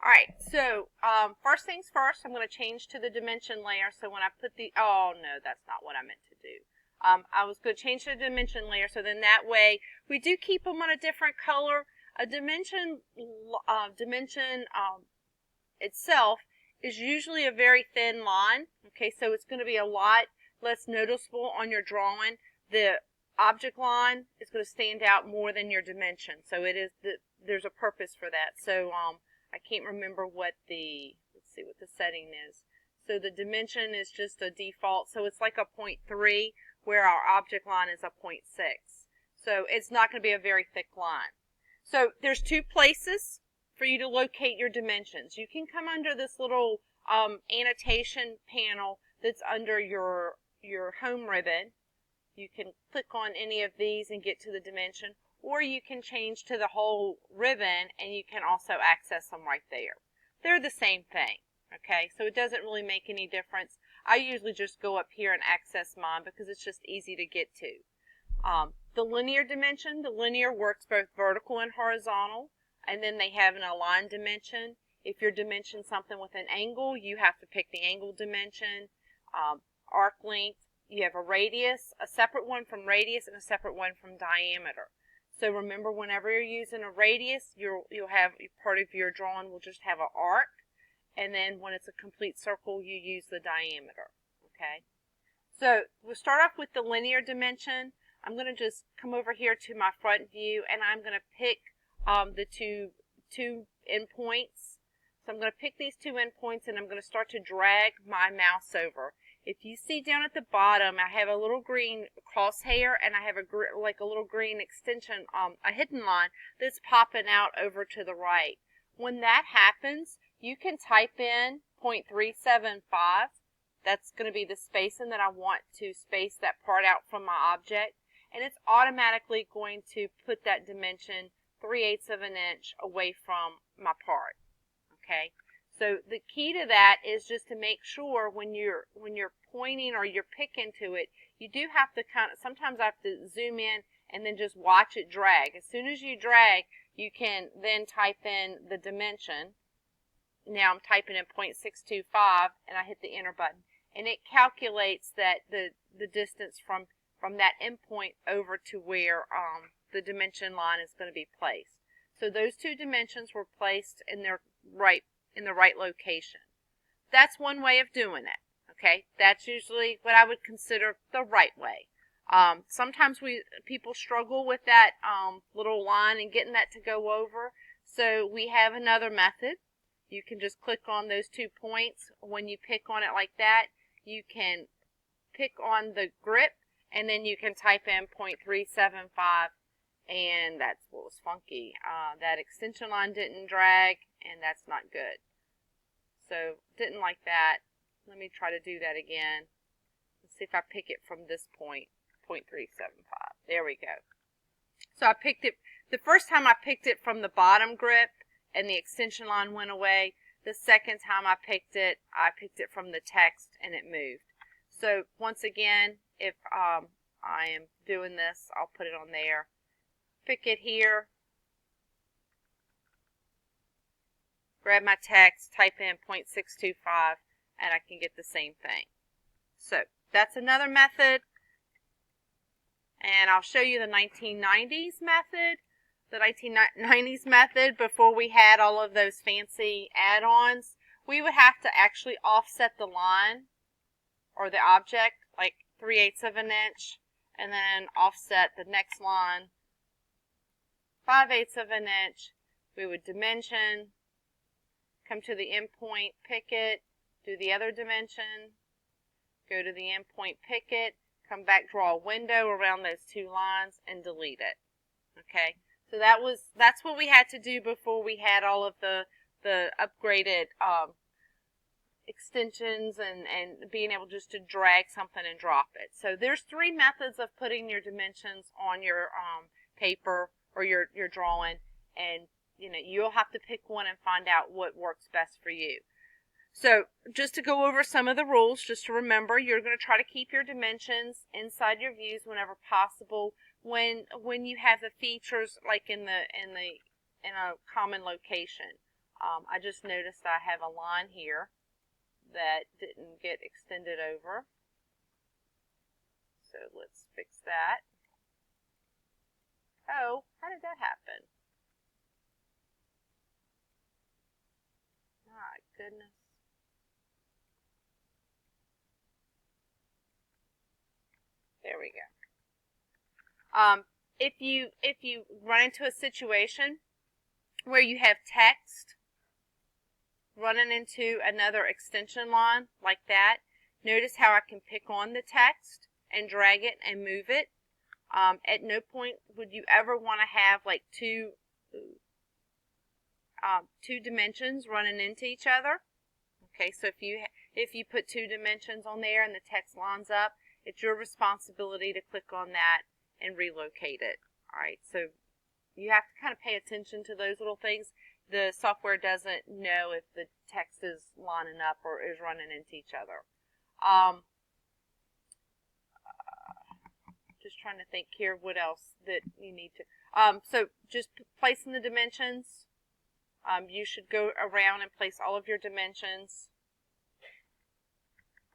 Alright, so first things first, I'm going to change to the dimension layer. So when I put the, oh no, that's not what I meant to do. I was going to change to the dimension layer, so then that way we do keep them on a different color. A dimension itself is usually a very thin line. Okay, so it's going to be a lot less noticeable on your drawing. The object line is going to stand out more than your dimension. So it is there's a purpose for that. So I can't remember what let's see what the setting is. So the dimension is just a default. So it's like a 0.3 where our object line is a 0.6. So it's not going to be a very thick line. So there's two places for you to locate your dimensions. You can come under this little annotation panel that's under your home ribbon. You can click on any of these and get to the dimension, or you can change to the whole ribbon and you can also access them right there. They're the same thing, okay? So it doesn't really make any difference. I usually just go up here and access mine because it's just easy to get to. The linear dimension, the linear works both vertical and horizontal, and then they have an aligned dimension. If you're dimensioning something with an angle, you have to pick the angle dimension. Arc length, you have a radius, a separate one from radius, and a separate one from diameter. So remember, whenever you're using a radius, you'll have part of your drawing will just have an arc, and then when it's a complete circle, you use the diameter. Okay. So we'll start off with the linear dimension. I'm going to just come over here to my front view, and I'm going to pick the two endpoints. So I'm going to pick these two endpoints, and I'm going to start to drag my mouse over. If you see down at the bottom, I have a little green crosshair, and I have like a little green extension, a hidden line that's popping out over to the right. When that happens, you can type in 0.375. That's going to be the spacing that I want to space that part out from my object. And it's automatically going to put that dimension 3/8 of an inch away from my part. Okay. So the key to that is just to make sure when you're pointing or you're picking to it, you do have to sometimes I have to zoom in and then just watch it drag. As soon as you drag, you can then type in the dimension. Now I'm typing in 0.625 and I hit the enter button, and it calculates that the distance from that endpoint over to where the dimension line is going to be placed. So those two dimensions were placed in the right location. That's one way of doing it. Okay, that's usually what I would consider the right way. Sometimes people struggle with that little line and getting that to go over. So we have another method. You can just click on those 2 points. When you pick on it like that, you can pick on the grip, and then you can type in 0.375, and that's what was funky. That extension line didn't drag, and that's not good. So didn't like that. Let me try to do that again. Let's see if I pick it from this point, 0.375. There we go. So I picked it, the first time I picked it from the bottom grip and the extension line went away. The second time I picked it from the text and it moved. So once again, if I am doing this, I'll put it on there. Pick it here. Grab my text, type in 0.625, and I can get the same thing. So that's another method. And I'll show you the 1990s method. The 1990s method, before we had all of those fancy add-ons, we would have to actually offset the line or the object like 3/8 of an inch, and then offset the next line 5/8 of an inch. We would dimension, come to the endpoint, pick it, do the other dimension, go to the endpoint, pick it, come back, draw a window around those two lines, and delete it. Okay, so that's what we had to do before we had all of the upgraded extensions and being able just to drag something and drop it. So there's 3 methods of putting your dimensions on your paper or your drawing, and you'll have to pick one and find out what works best for you. So just to go over some of the rules, just to remember, you're going to try to keep your dimensions inside your views whenever possible. When you have the features like in a common location, I just noticed I have a line here that didn't get extended over. So let's fix that. Oh, how did that happen? My goodness. There we go. If you run into a situation where you have text running into another extension line like that, notice how I can pick on the text and drag it and move it. At no point would you ever want to have like two dimensions running into each other. Okay, so if you put two dimensions on there and the text lines up, it's your responsibility to click on that and relocate it. All right, so you have to kind of pay attention to those little things. The software doesn't know if the text is lining up or is running into each other. Just trying to think here what else that you need to. So just placing the dimensions. You should go around and place all of your dimensions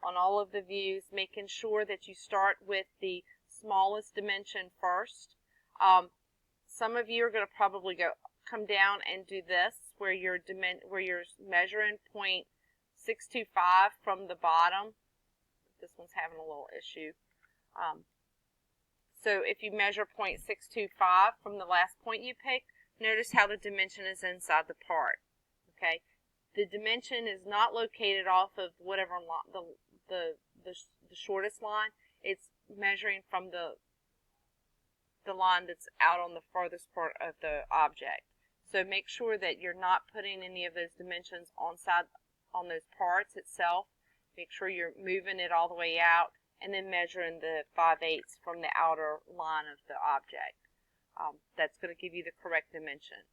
on all of the views, making sure that you start with the smallest dimension first. Some of you are going to probably come down and do this, where you're measuring 0.625 from the bottom. This one's having a little issue. So if you measure 0.625 from the last point you picked, notice how the dimension is inside the part. Okay, the dimension is not located off of whatever the shortest line. It's measuring from the line that's out on the farthest part of the object. So make sure that you're not putting any of those dimensions on those parts itself. Make sure you're moving it all the way out and then measuring the 5/8 from the outer line of the object. That's going to give you the correct dimension.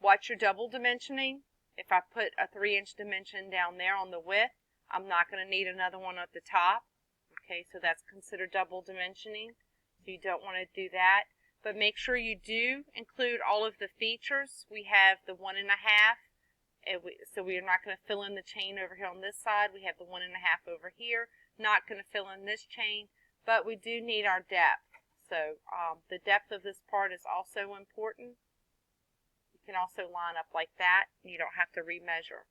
Watch your double dimensioning. If I put a 3-inch dimension down there on the width, I'm not going to need another one at the top. Okay, so that's considered double dimensioning. So you don't want to do that. But make sure you do include all of the features. We have the 1.5. So we are not going to fill in the chain over here on this side. We have the 1.5 over here. Not going to fill in this chain. But we do need our depth. So the depth of this part is also important. You can also line up like that. You don't have to remeasure.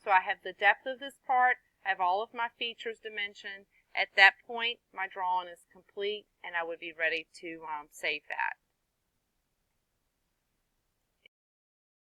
So I have the depth of this part. I have all of my features dimensioned. At that point, my drawing is complete, and I would be ready to save that.